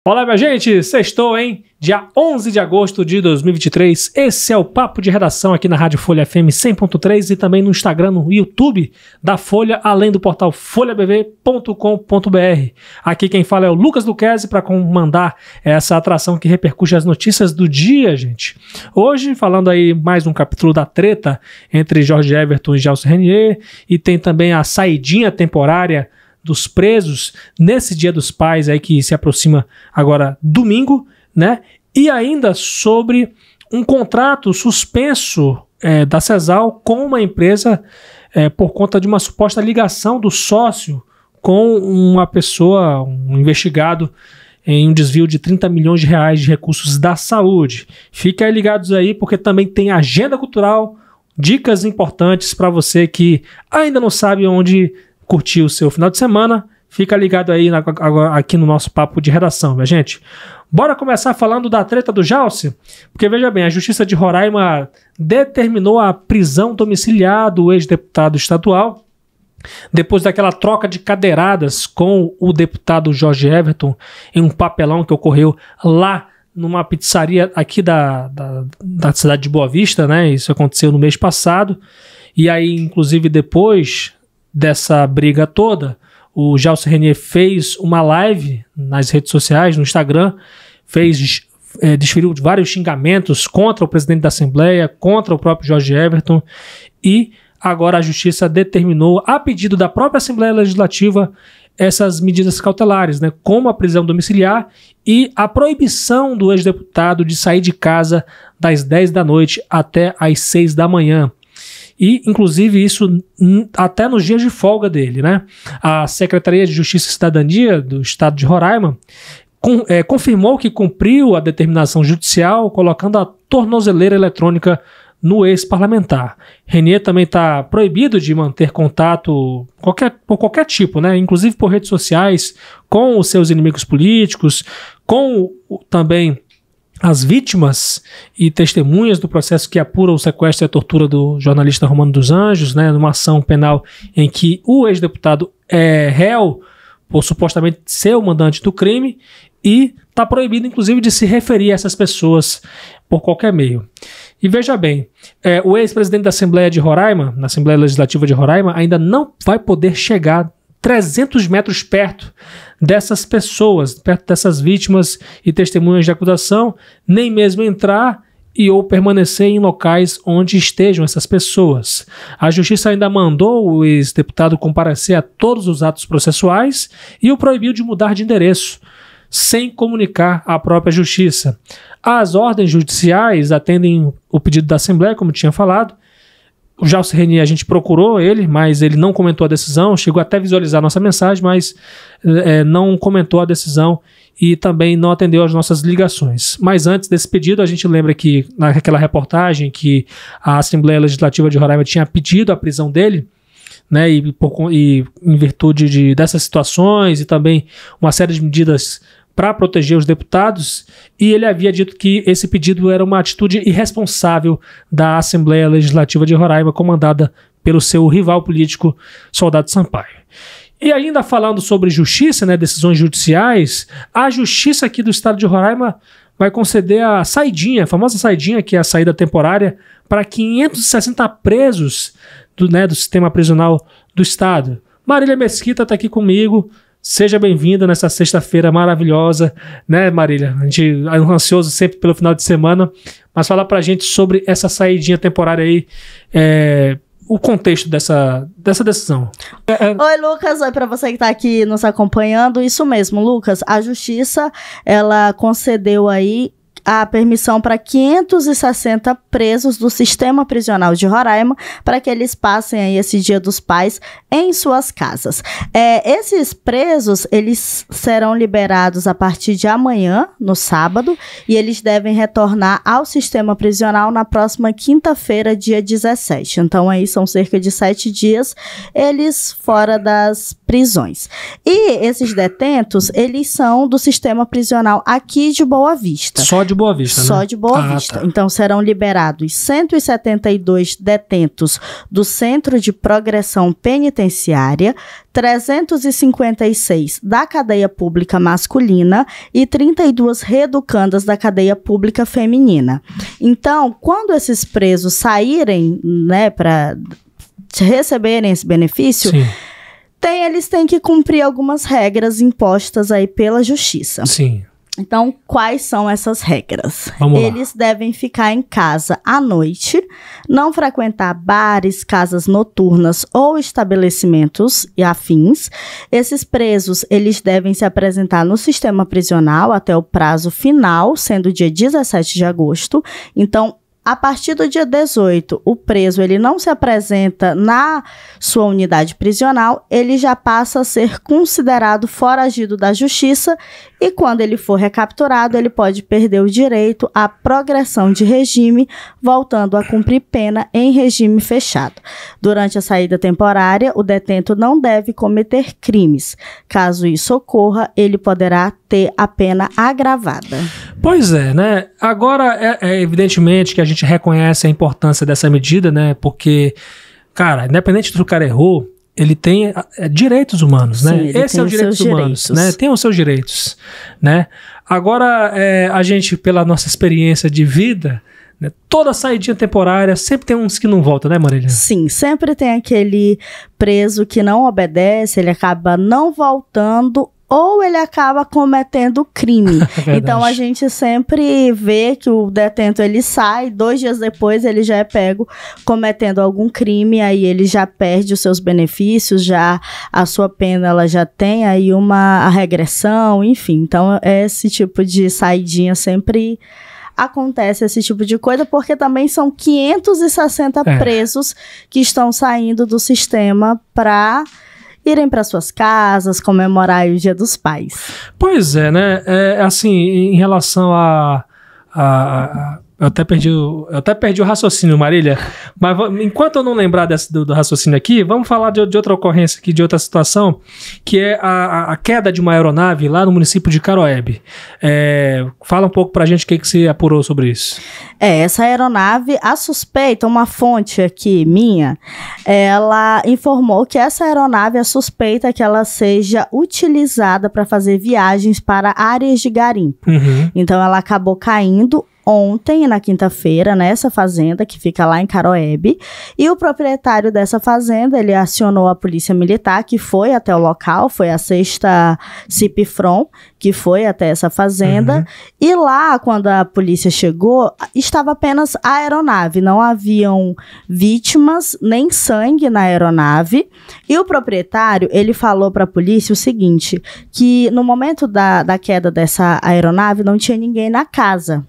Olá, minha gente, sextou, hein? Dia 11 de agosto de 2023, esse é o Papo de Redação aqui na Rádio Folha FM 100.3 e também no Instagram, no YouTube da Folha, além do portal folhabv.com.br. Aqui quem fala é o Lucas Luquezzi para comandar essa atração que repercute as notícias do dia, gente. Hoje, falando aí mais um capítulo da treta entre Jorge Everton e Gelson Renier, e tem também a saidinha temporária dos presos nesse Dia dos Pais aí que se aproxima agora domingo, né? E ainda sobre um contrato suspenso da Sesal com uma empresa por conta de uma suposta ligação do sócio com uma pessoa, um investigado em um desvio de 30 milhões de reais de recursos da saúde. Fiquem aí ligados aí porque também tem agenda cultural, dicas importantes para você que ainda não sabe onde curtir o seu final de semana. Fica ligado aí aqui no nosso Papo de Redação, minha gente. Bora começar falando da treta do Gelson? Porque veja bem, a Justiça de Roraima determinou a prisão domiciliar do ex-deputado estadual depois daquela troca de cadeiradas com o deputado Jorge Everton em um papelão que ocorreu lá numa pizzaria aqui da cidade de Boa Vista, né? Isso aconteceu no mês passado. E aí, inclusive, depois dessa briga toda, o Gelson Renier fez uma live nas redes sociais, no Instagram, desferiu vários xingamentos contra o presidente da Assembleia, contra o próprio Jorge Everton, e agora a Justiça determinou, a pedido da própria Assembleia Legislativa, essas medidas cautelares, né, como a prisão domiciliar e a proibição do ex-deputado de sair de casa das 10 da noite até às 6 da manhã. E, inclusive, isso até nos dias de folga dele, né? A Secretaria de Justiça e Cidadania do Estado de Roraima confirmou que cumpriu a determinação judicial colocando a tornozeleira eletrônica no ex-parlamentar. Renier também está proibido de manter contato por qualquer tipo, né? Inclusive por redes sociais, com os seus inimigos políticos, com também as vítimas e testemunhas do processo que apura o sequestro e a tortura do jornalista Romano dos Anjos, né, numa ação penal em que o ex-deputado é réu por supostamente ser o mandante do crime e está proibido, inclusive, de se referir a essas pessoas por qualquer meio. E veja bem, o ex-presidente da Assembleia de Roraima, na Assembleia Legislativa de Roraima, ainda não vai poder chegar 300 metros perto dessas pessoas, perto dessas vítimas e testemunhas de acusação, nem mesmo entrar ou permanecer em locais onde estejam essas pessoas. A Justiça ainda mandou o ex-deputado comparecer a todos os atos processuais e o proibiu de mudar de endereço, sem comunicar à própria Justiça. As ordens judiciais atendem o pedido da Assembleia, como tinha falado. O Gelson Renier, a gente procurou ele, mas ele não comentou a decisão, chegou até a visualizar nossa mensagem, mas não comentou a decisão e também não atendeu às nossas ligações. Mas antes desse pedido, a gente lembra que naquela reportagem que a Assembleia Legislativa de Roraima tinha pedido a prisão dele, né, e em virtude dessas situações e também uma série de medidas para proteger os deputados, e ele havia dito que esse pedido era uma atitude irresponsável da Assembleia Legislativa de Roraima, comandada pelo seu rival político, Soldado Sampaio. E ainda falando sobre justiça, né, decisões judiciais, a Justiça aqui do Estado de Roraima vai conceder a saidinha, a famosa saidinha, que é a saída temporária, para 560 presos do sistema prisional do Estado. Marília Mesquita está aqui comigo. Seja bem-vinda nessa sexta-feira maravilhosa, né, Marília? A gente é ansioso sempre pelo final de semana, mas fala pra gente sobre essa saidinha temporária aí, o contexto dessa decisão. Oi, Lucas, oi pra você que tá aqui nos acompanhando. Isso mesmo, Lucas, a Justiça, ela concedeu aí a permissão para 560 presos do sistema prisional de Roraima para que eles passem aí esse Dia dos Pais em suas casas. Esses presos, eles serão liberados a partir de amanhã, no sábado, e eles devem retornar ao sistema prisional na próxima quinta-feira, dia 17. Então aí são cerca de 7 dias, eles fora das prisões. E esses detentos, eles são do sistema prisional aqui de Boa Vista. Só de Boa Vista, né? Só de Boa Vista. Tá. Então, serão liberados 172 detentos do Centro de Progressão Penitenciária, 356 da cadeia pública masculina e 32 reeducandas da cadeia pública feminina. Então, quando esses presos saírem, né, para receberem esse benefício, Sim. eles têm que cumprir algumas regras impostas aí pela justiça. Sim. Então, quais são essas regras? Vamos lá. Eles devem ficar em casa à noite, não frequentar bares, casas noturnas ou estabelecimentos e afins. Esses presos, eles devem se apresentar no sistema prisional até o prazo final, sendo dia 17 de agosto. Então, a partir do dia 18, o preso ele não se apresenta na sua unidade prisional, ele já passa a ser considerado foragido da justiça e quando ele for recapturado, ele pode perder o direito à progressão de regime, voltando a cumprir pena em regime fechado. Durante a saída temporária, o detento não deve cometer crimes. Caso isso ocorra, ele poderá ter a pena agravada. Pois é, né? Agora, é evidentemente que a gente reconhece a importância dessa medida, né? Porque, cara, independente do que o cara errou, ele tem direitos humanos, né? Sim, Esse é o direitos humanos, né? Tem os seus direitos, né? Agora, a gente, pela nossa experiência de vida, né, toda saidinha temporária, sempre tem uns que não voltam, né, Marília? Sim, sempre tem aquele preso que não obedece, ele acaba não voltando ou ele acaba cometendo crime. Então, a gente sempre vê que o detento, ele sai, 2 dias depois ele já é pego cometendo algum crime, aí ele já perde os seus benefícios, já a sua pena, ela já tem aí a regressão, enfim. Então, esse tipo de saidinha sempre acontece, esse tipo de coisa, porque também são 560 presos que estão saindo do sistema para irem para suas casas, comemorar o Dia dos Pais. Pois é, né? Assim, em relação eu até perdi o raciocínio, Marília, mas enquanto eu não lembrar do raciocínio aqui, vamos falar de outra ocorrência aqui, de outra situação, que é a queda de uma aeronave lá no município de Caroebe. Fala um pouco pra gente o que você apurou sobre isso. Essa aeronave, a suspeita, uma fonte aqui minha, ela informou que essa aeronave, a suspeita é que ela seja utilizada para fazer viagens para áreas de garimpo. Uhum. Então ela acabou caindo ontem, na quinta-feira, nessa fazenda que fica lá em Caroebe, e o proprietário dessa fazenda, ele acionou a polícia militar, que foi até o local, foi a 6ª CIPFROM, que foi até essa fazenda, e lá, quando a polícia chegou, estava apenas a aeronave, não haviam vítimas, nem sangue na aeronave, e o proprietário, ele falou para a polícia o seguinte, que no momento da queda dessa aeronave, não tinha ninguém na casa.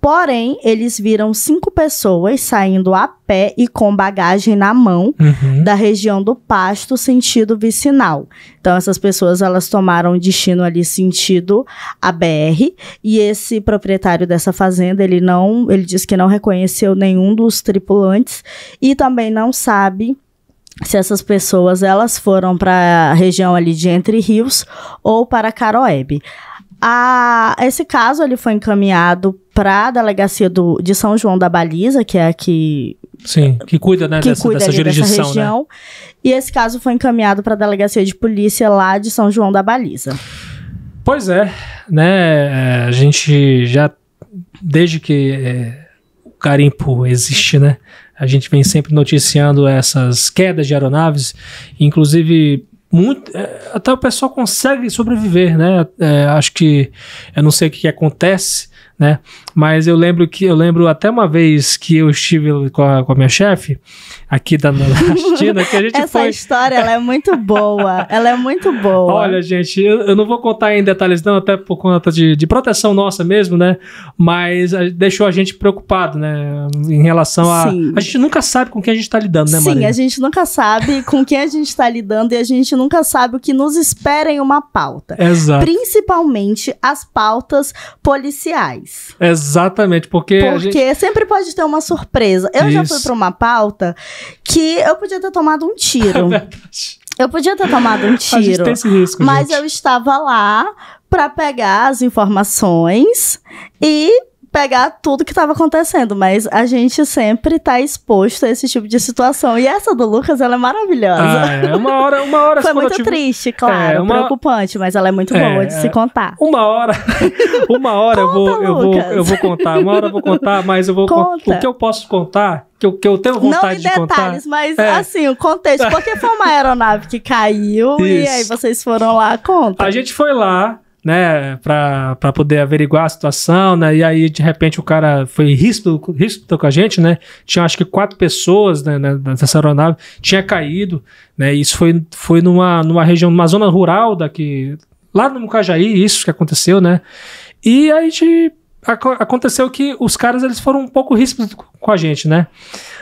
Porém, eles viram 5 pessoas saindo a pé e com bagagem na mão da região do Pasto, sentido vicinal. Então, essas pessoas, elas tomaram destino ali sentido a BR. E esse proprietário dessa fazenda, ele disse que não reconheceu nenhum dos tripulantes e também não sabe se essas pessoas, elas foram para a região ali de Entre Rios ou para Caroebe. Esse caso ele foi encaminhado para a delegacia de São João da Baliza, que é aqui... Sim, que cuida, né, dessa jurisdição, dessa região, né? E esse caso foi encaminhado para a delegacia de polícia lá de São João da Baliza. Pois é, né, a gente já, desde que o garimpo existe, né, a gente vem sempre noticiando essas quedas de aeronaves, inclusive... até o pessoal consegue sobreviver, né? Acho que eu não sei o que acontece, né? Mas eu lembro até uma vez que eu estive com a minha chefe aqui da Argentina, que a gente Essa história, ela é muito boa. Ela é muito boa. Olha, gente, eu não vou contar em detalhes não, até por conta de proteção nossa mesmo, né? Mas deixou a gente preocupado, né? Em relação a... Sim. A gente nunca sabe com quem a gente tá lidando, né, Maria? Sim, a gente nunca sabe com quem a gente tá lidando e a gente nunca sabe o que nos espera em uma pauta. Exato. Principalmente as pautas policiais. Exatamente, porque sempre pode ter uma surpresa. Eu já fui para uma pauta que eu podia ter tomado um tiro. É verdade. Eu podia ter tomado um tiro. A gente tem esse risco, mas gente. eu estava lá para pegar as informações e pegar tudo que estava acontecendo, mas a gente sempre tá exposto a esse tipo de situação. E essa do Lucas, ela é maravilhosa. Uma hora foi muito triste, claro, preocupante, mas ela é muito boa de se contar. Uma hora eu vou contar. Uma hora eu vou contar, mas eu vou contar. O que eu posso contar, que eu tenho vontade de contar. Não em detalhes, mas assim, o contexto, porque foi uma aeronave que caiu e aí vocês foram lá, conta. A gente foi lá, né, pra poder averiguar a situação, né, e aí de repente o cara foi ríspido com a gente, né, tinha acho que 4 pessoas, né, nessa aeronave, tinha caído, né, isso foi numa região, numa zona rural daqui, lá no Mucajaí, isso que aconteceu, né, e aí aconteceu que os caras, eles foram um pouco ríspidos com a gente, né.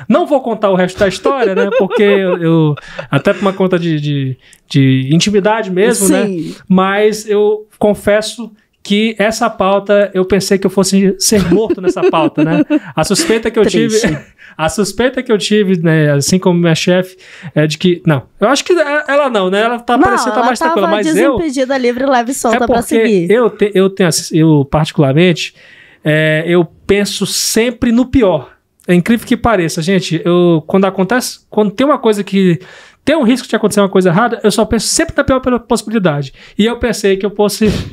Não vou contar o resto da história, né, porque eu até por uma conta de intimidade mesmo, sim, né, mas eu confesso que essa pauta, eu pensei que eu fosse ser morto nessa pauta, né, a suspeita que eu tive, né, assim como minha chefe, é de que, não, eu acho que ela não, né, ela tá parecendo tá mais tranquila, mas eu... desimpedida, livre, leve e solta pra seguir. Eu particularmente, eu penso sempre no pior. É incrível que pareça, gente, quando tem uma coisa que tem um risco de acontecer uma coisa errada, eu só penso sempre na pior possibilidade. E eu pensei que eu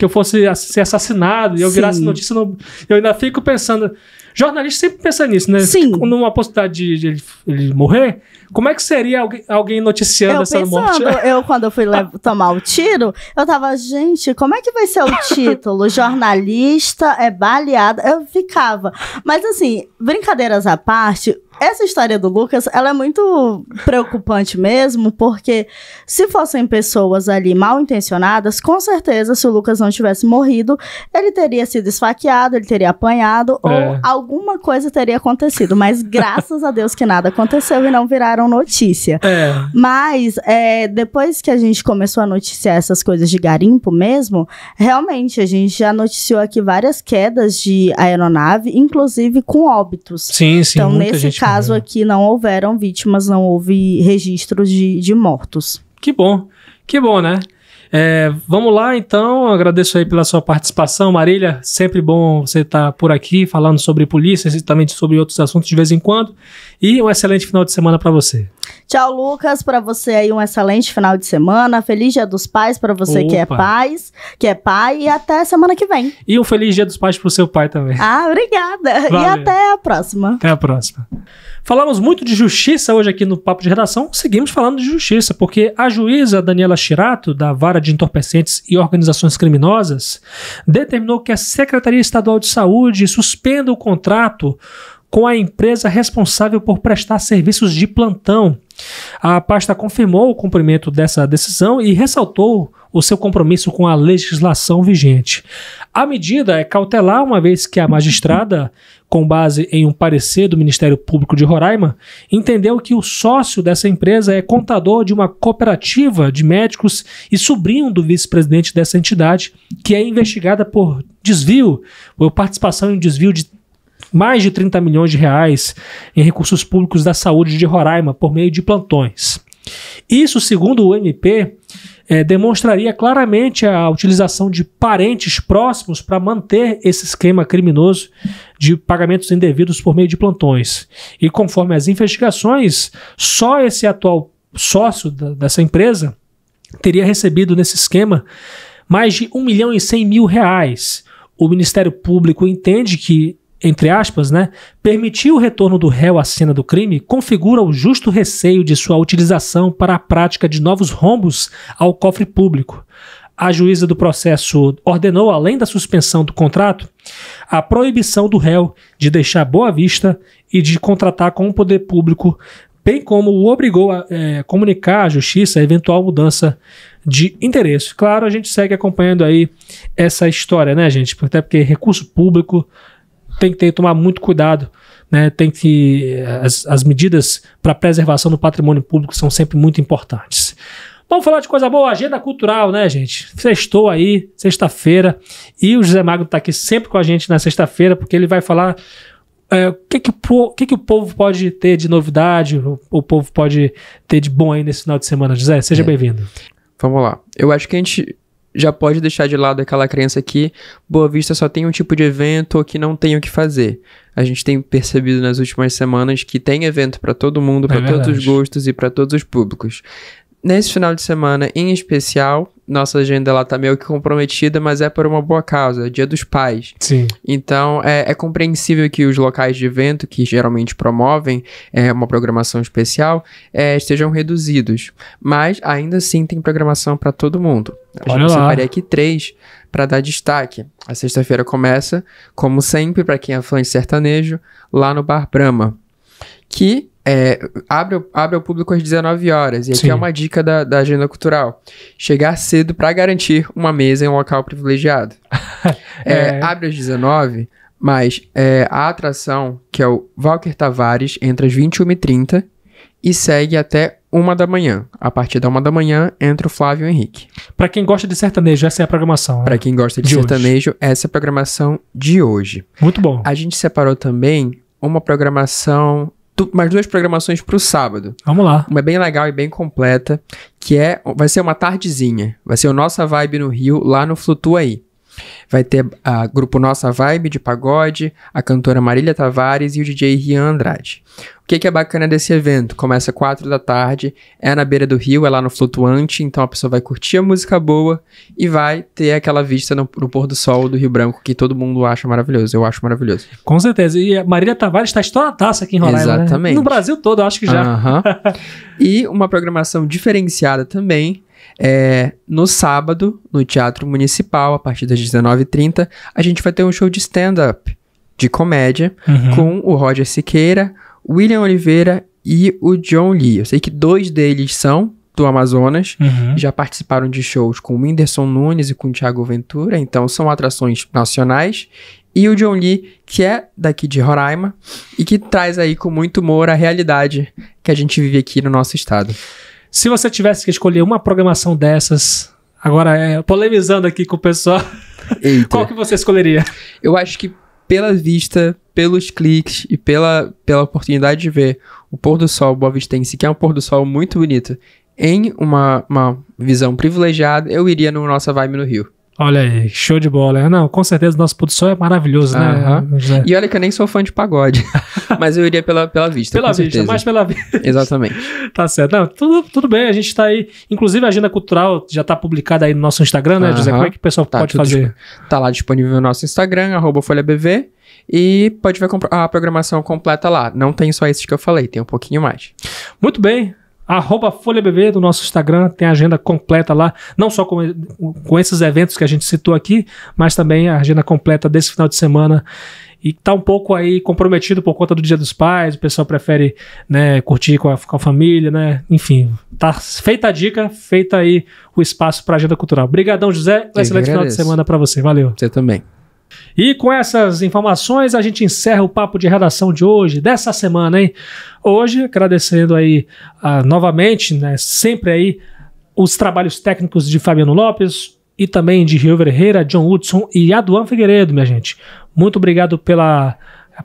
fosse ser assassinado e eu virasse notícia, eu ainda fico pensando, jornalista sempre pensa nisso, né? Sim. Numa possibilidade de ele morrer, como é que seria alguém noticiando essa morte? Quando eu fui tomar o tiro, eu tava, gente, como é que vai ser o título? Jornalista é baleado. Eu ficava. Mas assim, brincadeiras à parte, essa história do Lucas, ela é muito preocupante mesmo, porque se fossem pessoas ali mal intencionadas, com certeza, se o Lucas não tivesse morrido, ele teria sido esfaqueado, ele teria apanhado, ou alguma coisa teria acontecido. Mas graças a Deus que nada aconteceu e não viraram notícia. Mas depois que a gente começou a noticiar essas coisas de garimpo mesmo, realmente a gente já noticiou aqui várias quedas de aeronave, inclusive com óbitos. Sim, então, nesse caso aqui não houveram vítimas, não houve registros de mortos. Que bom, né? Vamos lá, então. Agradeço aí pela sua participação, Marília. Sempre bom você estar por aqui falando sobre polícia e também sobre outros assuntos de vez em quando. E um excelente final de semana para você. Tchau, Lucas. Para você aí um excelente final de semana. Feliz Dia dos Pais para você que é pai. E até semana que vem. E um feliz Dia dos Pais pro seu pai também. Obrigada. Valeu. E até a próxima. Até a próxima. Falamos muito de justiça hoje aqui no Papo de Redação, seguimos falando de justiça, porque a juíza Daniela Chirato, da Vara de Entorpecentes e Organizações Criminosas, determinou que a Secretaria Estadual de Saúde suspenda o contrato com a empresa responsável por prestar serviços de plantão. A pasta confirmou o cumprimento dessa decisão e ressaltou o seu compromisso com a legislação vigente. A medida é cautelar, uma vez que a magistrada, com base em um parecer do Ministério Público de Roraima, entendeu que o sócio dessa empresa é contador de uma cooperativa de médicos e sobrinho do vice-presidente dessa entidade, que é investigada por participação em desvio de mais de 30 milhões de reais em recursos públicos da saúde de Roraima por meio de plantões. Isso, segundo o MP, demonstraria claramente a utilização de parentes próximos para manter esse esquema criminoso de pagamentos indevidos por meio de plantões. E conforme as investigações, só esse atual sócio dessa empresa teria recebido nesse esquema mais de R$1.100.000. O Ministério Público entende que, entre aspas, permitir o retorno do réu à cena do crime configura o justo receio de sua utilização para a prática de novos rombos ao cofre público. A juíza do processo ordenou, além da suspensão do contrato, a proibição do réu de deixar Boa Vista e de contratar com o poder público, bem como o obrigou a comunicar à justiça a eventual mudança de interesse. Claro, a gente segue acompanhando aí essa história, né, gente? Até porque recurso público tem que tomar muito cuidado, né? Tem que as medidas para preservação do patrimônio público são sempre muito importantes. Vamos falar de coisa boa, agenda cultural, né, gente? Sextou aí, sexta-feira, e o José Magno está aqui sempre com a gente na sexta-feira, porque ele vai falar O que o povo pode ter de novidade, o povo pode ter de bom aí nesse final de semana? José, seja bem-vindo. Vamos lá. Eu acho que a gente já pode deixar de lado aquela crença que Boa Vista só tem um tipo de evento ou que não tem o que fazer. A gente tem percebido nas últimas semanas que tem evento para todo mundo, para todos os gostos e para todos os públicos. Nesse final de semana, em especial, nossa agenda lá tá meio que comprometida, mas é por uma boa causa, Dia dos Pais. Sim. Então, é compreensível que os locais de evento, que geralmente promovem uma programação especial, estejam reduzidos. Mas, ainda assim, tem programação para todo mundo. Eu separei aqui 3 para dar destaque. A sexta-feira começa, como sempre, para quem é fã de sertanejo, lá no Bar Brahma, que abre ao público às 19 horas. E aqui é uma dica da agenda cultural. Chegar cedo para garantir uma mesa em um local privilegiado. Abre às 19, mas a atração, que é o Walker Tavares, entra às 21h30 e segue até 1 da manhã. A partir da 1 da manhã, entra o Flávio Henrique. Para quem gosta de sertanejo, essa é a programação. Para quem gosta de sertanejo, essa é a programação de hoje. Muito bom. A gente separou também uma programação... mais 2 programações pro sábado. Vamos lá. Uma bem legal e bem completa, que vai ser uma tardezinha. Vai ser o Nossa Vibe no Rio, lá no Flutuaí. Vai ter a grupo Nossa Vibe de pagode, a cantora Marília Tavares e o DJ Rian Andrade. O que é bacana desse evento? Começa às 4 da tarde, é na beira do rio, é lá no Flutuante, então a pessoa vai curtir a música boa e vai ter aquela vista no pôr do sol do Rio Branco, que todo mundo acha maravilhoso. Eu acho maravilhoso. Com certeza. E a Marília Tavares está estouradaça aqui em Roraima. Exatamente. Né? No Brasil todo, eu acho que já. E uma programação diferenciada também. No sábado, no Teatro Municipal, a partir das 19h30, a gente vai ter um show de stand-up, de comédia, com o Roger Siqueira, William Oliveira e o John Lee. Eu sei que 2 deles são do Amazonas, já participaram de shows com o Whindersson Nunes e com o Thiago Ventura, então são atrações nacionais. E o John Lee, que é daqui de Roraima, e que traz aí com muito humor a realidade que a gente vive aqui no nosso estado. Se você tivesse que escolher uma programação dessas, agora polemizando aqui com o pessoal, qual que você escolheria? Eu acho que pela vista, pelos cliques e pela oportunidade de ver o pôr do sol boavistense, que é um pôr do sol muito bonito, em uma visão privilegiada, eu iria no Nossa Vibe no Rio. Olha aí, show de bola. Não, com certeza o nosso pôr do sol é maravilhoso, né? E olha que eu nem sou fã de pagode, mas eu iria pela vista. Pela vista, mais pela vista. Exatamente. Tá certo. Não, tudo bem, a gente tá aí. Inclusive a agenda cultural já tá publicada aí no nosso Instagram, né, José? Como é que o pessoal pode fazer? Tá lá disponível no nosso Instagram, @FolhaBV, e pode ver a programação completa lá. Não tem só esses que eu falei, tem um pouquinho mais. Muito bem. @FolhaBV do nosso Instagram, tem a agenda completa lá, não só com esses eventos que a gente citou aqui, mas também a agenda completa desse final de semana. E tá um pouco aí comprometido por conta do Dia dos Pais, o pessoal prefere, né, curtir com a família, né? Enfim, tá feita a dica, feita aí o espaço para agenda cultural. Obrigadão, José. Um excelente final de semana para você. Valeu. Você também. E com essas informações a gente encerra o papo de redação de hoje, dessa semana, hein? Hoje, agradecendo aí novamente, né, sempre aí os trabalhos técnicos de Fabiano Lopes e também de Rio Herrera, John Hudson e Aduan Figueiredo, minha gente. Muito obrigado pela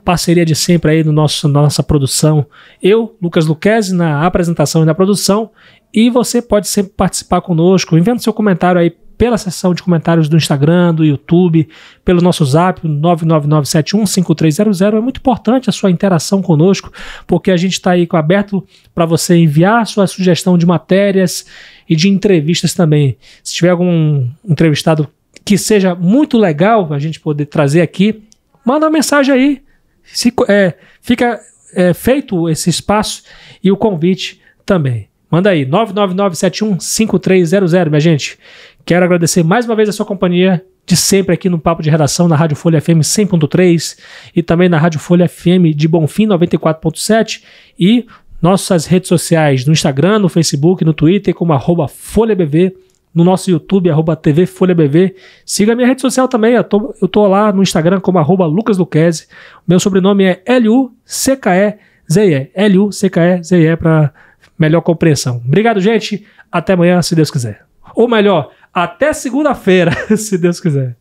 parceria de sempre aí na nossa produção. Eu, Lucas Luquezzi, na apresentação e na produção. E você pode sempre participar conosco, enviando seu comentário aí pela seção de comentários do Instagram, do YouTube, pelo nosso zap, 999715300. É muito importante a sua interação conosco, porque a gente está aí aberto para você enviar a sua sugestão de matérias e de entrevistas também. Se tiver algum entrevistado que seja muito legal a gente poder trazer aqui, manda uma mensagem aí. Fica feito esse espaço e o convite também. Manda aí, 999715300, minha gente. Quero agradecer mais uma vez a sua companhia de sempre aqui no Papo de Redação na Rádio Folha FM 100.3 e também na Rádio Folha FM de Bonfim 94.7 e nossas redes sociais no Instagram, no Facebook, no Twitter como @FolhaBV, no nosso YouTube @TV FolhaBV. Siga a minha rede social também, eu tô lá no Instagram como @LucasLuquezzi. Meu sobrenome é LUCKEZE, LUCKEZE para melhor compreensão. Obrigado, gente. Até amanhã, se Deus quiser. Ou melhor, até segunda-feira, se Deus quiser.